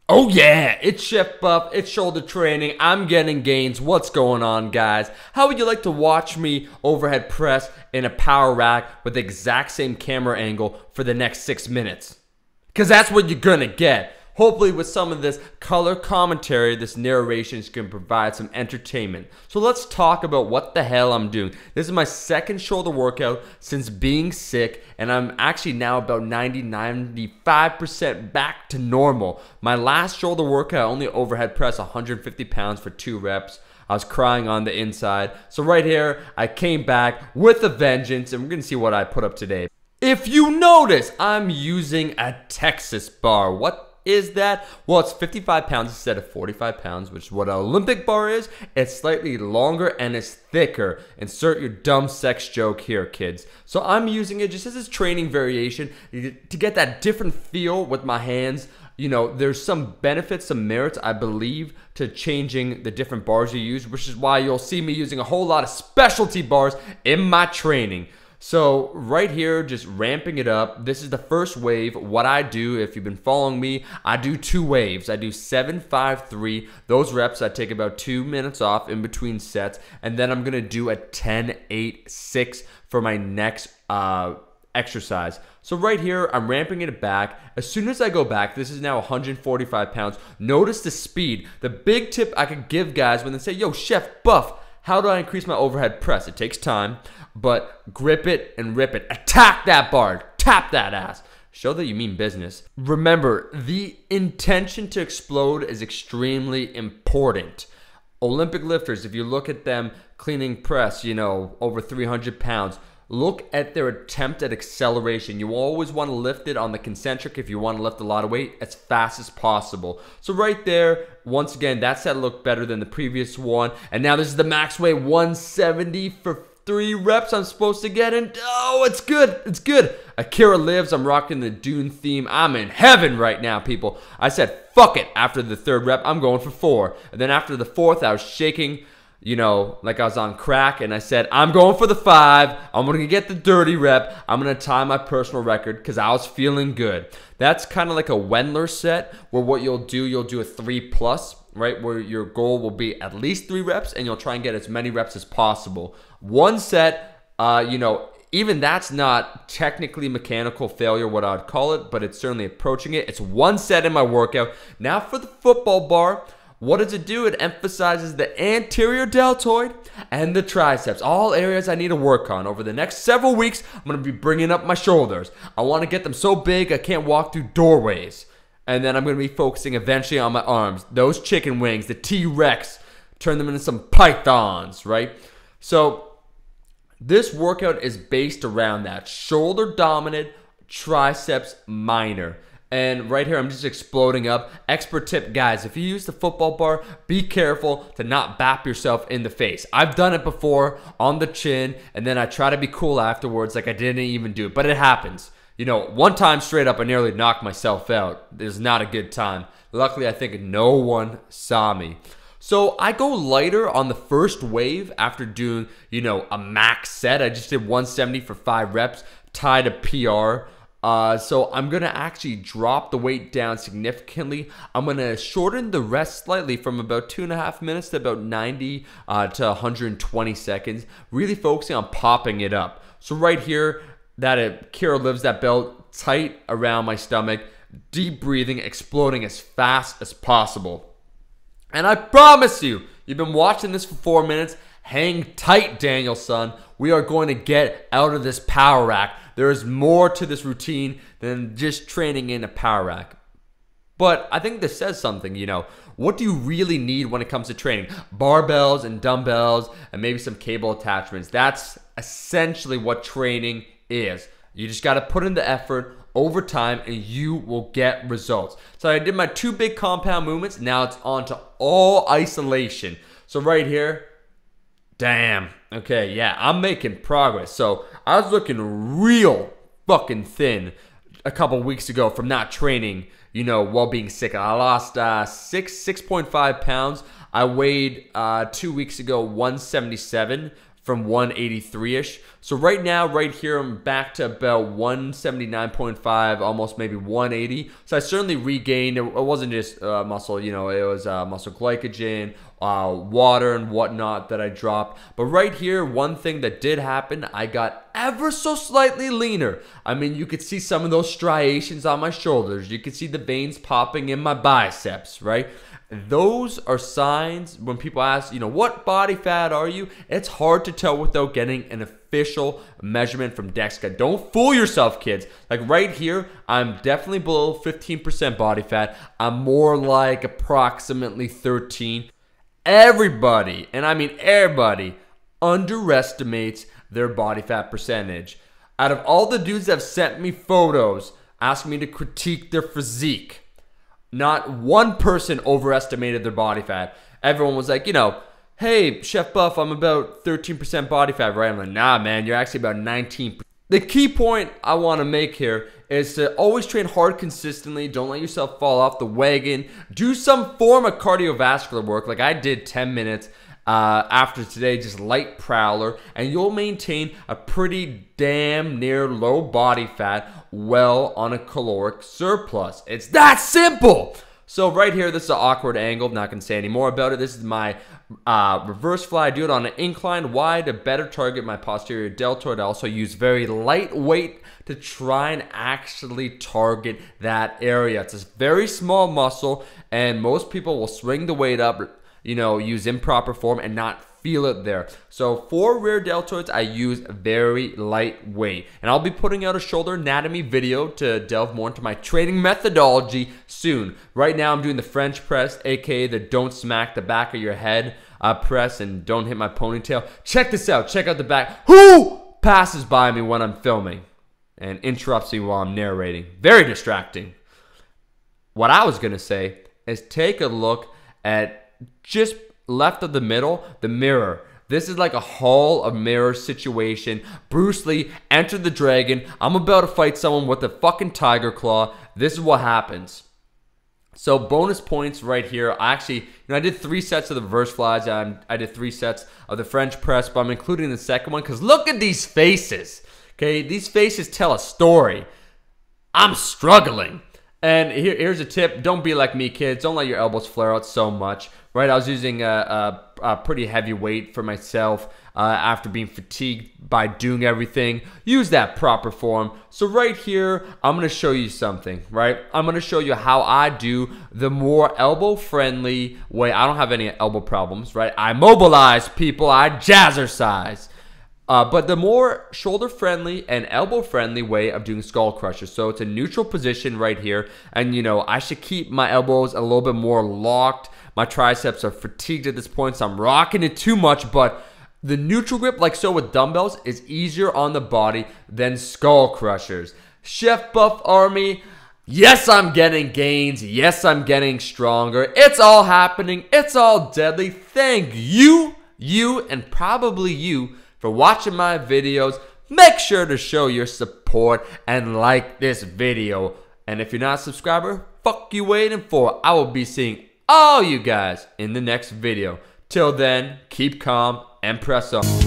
Oh yeah, it's Chef Buff, it's shoulder training, I'm getting gains. What's going on, guys? How would you like to watch me overhead press in a power rack with the exact same camera angle for the next 6 minutes? Because that's what you're gonna get. Hopefully with some of this color commentary, this narration is going to provide some entertainment. So let's talk about what the hell I'm doing. This is my second shoulder workout since being sick, and I'm actually now about 95% back to normal. My last shoulder workout, I only overhead press 150 pounds for 2 reps. I was crying on the inside. So right here, I came back with a vengeance, and we're going to see what I put up today. If you notice, I'm using a Texas bar. What is that? Well, it's 55 pounds instead of 45 pounds, which is what an Olympic bar is. It's slightly longer and it's thicker. Insert your dumb sex joke here, kids. So I'm using it just as a training variation to get that different feel with my hands. You know, there's some benefits, some merits, I believe, to changing the different bars you use, which is why you'll see me using a whole lot of specialty bars in my training. So right here, just ramping it up. This is the first wave. What I do, if you've been following me, I do 2 waves. I do 7, 5, 3. Those reps, I take about 2 minutes off in between sets. And then I'm going to do a 10, 8, 6 for my next exercise. So right here, I'm ramping it back. As soon as I go back, this is now 145 pounds. Notice the speed. The big tip I could give guys when they say, yo, Chef Buff, how do I increase my overhead press? It takes time, but grip it and rip it. Attack that bar. Tap that ass. Show that you mean business. Remember, the intention to explode is extremely important. Olympic lifters, if you look at them cleaning press, you know, over 300 pounds, look at their attempt at acceleration. You always want to lift it on the concentric if you want to lift a lot of weight as fast as possible. So right there, once again, that set looked better than the previous one. And now this is the max weight, 170 for 3 reps I'm supposed to get in. Oh, it's good. It's good. Akira lives. I'm rocking the Dune theme. I'm in heaven right now, people. I said, fuck it. After the 3rd rep, I'm going for 4. And then after the 4th, I was shaking, you know, like I was on crack, and I said, I'm going for the 5. I'm going to get the dirty rep. I'm going to tie my personal record because I was feeling good. That's kind of like a Wendler set where what you'll do a 3+, right, where your goal will be at least 3 reps, and you'll try and get as many reps as possible. 1 set, you know, even that's not technically mechanical failure, what I'd call it, but it's certainly approaching it. It's 1 set in my workout. Now for the football bar, what does it do? It emphasizes the anterior deltoid and the triceps, all areas I need to work on. Over the next several weeks, I'm going to be bringing up my shoulders. I want to get them so big I can't walk through doorways. And then I'm going to be focusing eventually on my arms. Those chicken wings, the T-Rex, turn them into some pythons, right? So this workout is based around that. Shoulder dominant, triceps minor. And right here, I'm just exploding up. Expert tip, guys, if you use the football bar, be careful to not bap yourself in the face. I've done it before on the chin, and then I try to be cool afterwards like I didn't even do it, but it happens. You know, one time straight up, I nearly knocked myself out. It was not a good time. Luckily, I think no one saw me. So I go lighter on the first wave after doing, you know, a max set. I just did 170 for 5 reps, tied a PR. So I'm going to actually drop the weight down significantly. I'm going to shorten the rest slightly from about 2.5 minutes to about 90 to 120 seconds, really focusing on popping it up. So right here, that Akira lives, that belt tight around my stomach, deep breathing, exploding as fast as possible. And I promise you, you've been watching this for 4 minutes. Hang tight, Daniel-son. We are going to get out of this power rack. There is more to this routine than just training in a power rack. But I think this says something, you know. What do you really need when it comes to training? Barbells and dumbbells and maybe some cable attachments. That's essentially what training is. You just got to put in the effort over time and you will get results. So I did my 2 big compound movements. Now it's on to all isolation. So right here, damn. Okay, yeah, I'm making progress. So I was looking real fucking thin a couple weeks ago from not training, you know, while being sick. I lost 6.5 pounds. I weighed 2 weeks ago 177 from 183-ish. So right now, right here, I'm back to about 179.5, almost maybe 180. So I certainly regained. It wasn't just muscle, you know, it was muscle glycogen, water and whatnot that I dropped. But right here, one thing that did happen, I got ever so slightly leaner. I mean, you could see some of those striations on my shoulders. You could see the veins popping in my biceps, right? Those are signs when people ask, you know, what body fat are you? It's hard to tell without getting an official measurement from DEXA. Don't fool yourself, kids. Like right here, I'm definitely below 15% body fat. I'm more like approximately 13. Everybody, and I mean everybody, underestimates their body fat percentage. Out of all the dudes that have sent me photos asking me to critique their physique, not one person overestimated their body fat. Everyone was like, you know, hey, Chef Buff, I'm about 13% body fat, right? I'm like, nah, man, you're actually about 19%. The key point I want to make here is to always train hard consistently. Don't let yourself fall off the wagon. Do some form of cardiovascular work. Like I did 10 minutes after today, just light prowler, and you'll maintain a pretty damn near low body fat well on a caloric surplus. It's that simple. So right here, this is an awkward angle. I'm not going to say any more about it. This is my reverse fly. I do it on an incline. Why? To better target my posterior deltoid. I also use very light weight to try and actually target that area. It's a very small muscle, and most people will swing the weight up, you know, use improper form and not feel it there. So for rear deltoids, I use very light weight. And I'll be putting out a shoulder anatomy video to delve more into my training methodology soon. Right now, I'm doing the French press, aka the don't smack the back of your head press and don't hit my ponytail. Check this out. Check out the back. Who passes by me when I'm filming and interrupts me while I'm narrating? Very distracting. What I was going to say is take a look at just left of the middle, the mirror. This is like a hall of mirrors situation. Bruce Lee entered the dragon. I'm about to fight someone with a fucking tiger claw. This is what happens. So bonus points right here. I actually, you know, I did 3 sets of the reverse flies. I did 3 sets of the French press, but I'm including the second one because look at these faces. Okay, these faces tell a story. I'm struggling. And here's a tip. Don't be like me, kids. Don't let your elbows flare out so much. Right, I was using a pretty heavy weight for myself after being fatigued by doing everything. Use that proper form. So right here, I'm going to show you something, right? I'm going to show you how I do the more elbow-friendly way. I don't have any elbow problems, right? I mobilize people. I jazzercise. But the more shoulder-friendly and elbow-friendly way of doing skull crushers. So it's a neutral position right here. And, you know, I should keep my elbows a little bit more locked. My triceps are fatigued at this point, so I'm rocking it too much. But the neutral grip, like so with dumbbells, is easier on the body than skull crushers. Chef Buff Army, yes, I'm getting gains. Yes, I'm getting stronger. It's all happening. It's all deadly. Thank you, and probably you, for watching my videos. Make sure to show your support and like this video. And if you're not a subscriber, fuck you waiting for? I will be seeing all you guys in the next video. Till then, keep calm and press on.